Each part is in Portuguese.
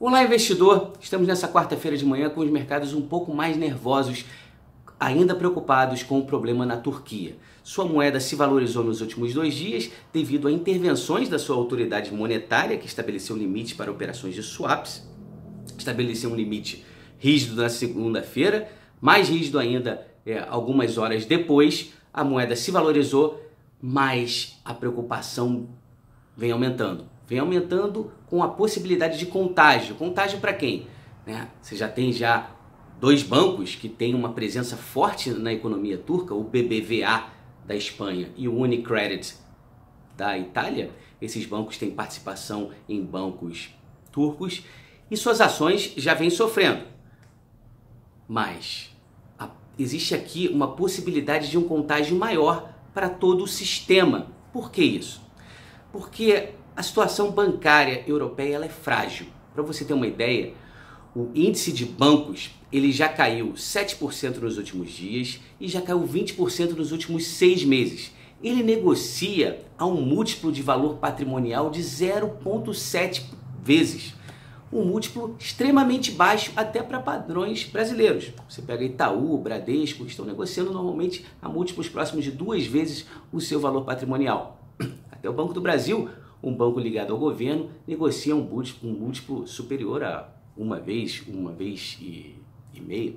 Olá, investidor! Estamos nessa quarta-feira de manhã com os mercados um pouco mais nervosos, ainda preocupados com o problema na Turquia. Sua moeda se valorizou nos últimos 2 dias devido a intervenções da sua autoridade monetária, que estabeleceu limite para operações de swaps, estabeleceu um limite rígido na segunda-feira, mais rígido ainda algumas horas depois. A moeda se valorizou, mas a preocupação vem aumentando. Vem aumentando com a possibilidade de contágio. Contágio para quem? Você já tem 2 bancos que têm uma presença forte na economia turca, o BBVA da Espanha e o Unicredit da Itália. Esses bancos têm participação em bancos turcos e suas ações já vêm sofrendo. Mas existe aqui uma possibilidade de um contágio maior para todo o sistema. Por que isso? Porque a situação bancária europeia ela é frágil. Para você ter uma ideia, o índice de bancos ele já caiu 7% nos últimos dias e já caiu 20% nos últimos 6 meses. Ele negocia a um múltiplo de valor patrimonial de 0,7 vezes. Um múltiplo extremamente baixo até para padrões brasileiros. Você pega Itaú, Bradesco, estão negociando normalmente a múltiplos próximos de 2 vezes o seu valor patrimonial. Até o Banco do Brasil, um banco ligado ao governo, negocia um múltiplo superior a uma vez e meia.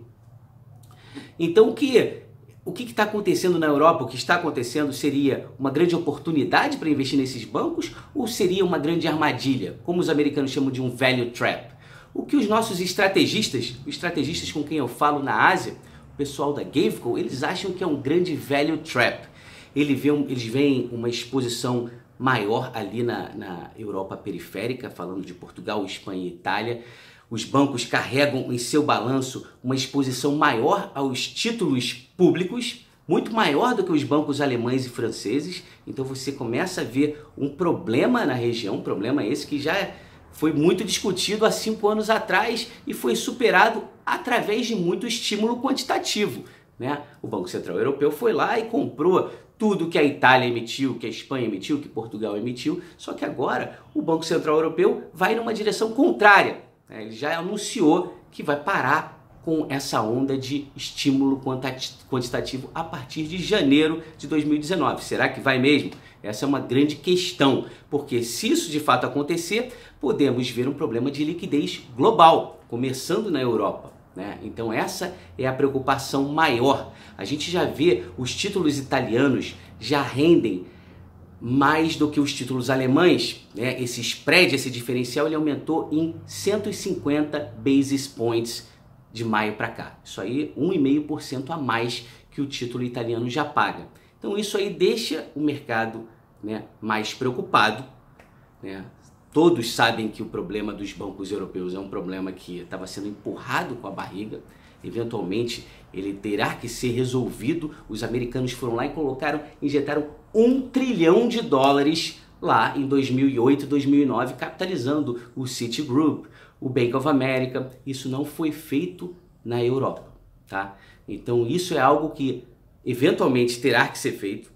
Então o que está acontecendo na Europa? O que está acontecendo seria uma grande oportunidade para investir nesses bancos ou seria uma grande armadilha, como os americanos chamam de um value trap? O que os nossos estrategistas, os estrategistas com quem eu falo na Ásia, o pessoal da Gaveco, eles acham que é um grande value trap. Eles veem uma exposição maior ali na Europa periférica, falando de Portugal, Espanha e Itália. Os bancos carregam em seu balanço uma exposição maior aos títulos públicos, muito maior do que os bancos alemães e franceses. Então você começa a ver um problema na região, um problema esse que já foi muito discutido há 5 anos atrás e foi superado através de muito estímulo quantitativo. O Banco Central Europeu foi lá e comprou tudo que a Itália emitiu, que a Espanha emitiu, que Portugal emitiu, só que agora o Banco Central Europeu vai numa direção contrária. Ele já anunciou que vai parar com essa onda de estímulo quantitativo a partir de janeiro de 2019. Será que vai mesmo? Essa é uma grande questão, porque se isso de fato acontecer, podemos ver um problema de liquidez global, começando na Europa. Então essa é a preocupação maior. A gente já vê os títulos italianos já rendem mais do que os títulos alemães. Esse spread, esse diferencial, ele aumentou em 150 basis points de maio para cá. Isso aí 1,5% a mais que o título italiano já paga. Então isso aí deixa o mercado mais preocupado. Todos sabem que o problema dos bancos europeus é um problema que estava sendo empurrado com a barriga. Eventualmente ele terá que ser resolvido. Os americanos foram lá e injetaram $1 trilhão lá em 2008, 2009, capitalizando o Citigroup, o Bank of America. Isso não foi feito na Europa, tá? Então isso é algo que eventualmente terá que ser feito.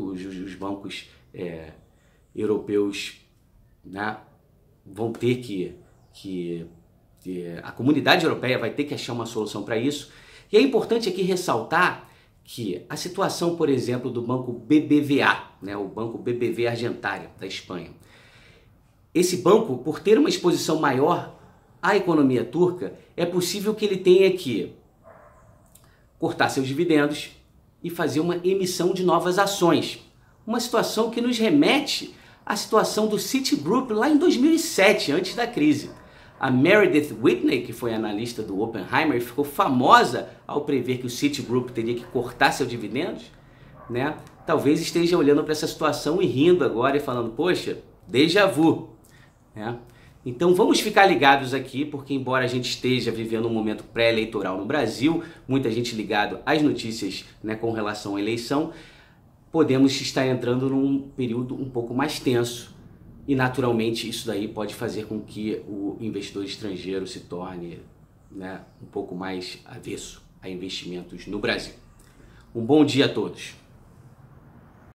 Os bancos europeus vão ter que a comunidade europeia vai ter que achar uma solução para isso. E é importante aqui ressaltar que a situação, por exemplo, do banco BBVA, o banco BBV Argentária da Espanha. Esse banco, por ter uma exposição maior à economia turca, é possível que ele tenha que cortar seus dividendos e fazer uma emissão de novas ações. Uma situação que nos remete à situação do Citigroup lá em 2007, antes da crise. A Meredith Whitney, que foi analista do Oppenheimer, ficou famosa ao prever que o Citigroup teria que cortar seus dividendos. Talvez esteja olhando para essa situação e rindo agora e falando, poxa, déjà vu. Então vamos ficar ligados aqui, porque embora a gente esteja vivendo um momento pré-eleitoral no Brasil, muita gente ligado às notícias com relação à eleição, podemos estar entrando num período um pouco mais tenso. E naturalmente isso daí pode fazer com que o investidor estrangeiro se torne um pouco mais avesso a investimentos no Brasil. Um bom dia a todos!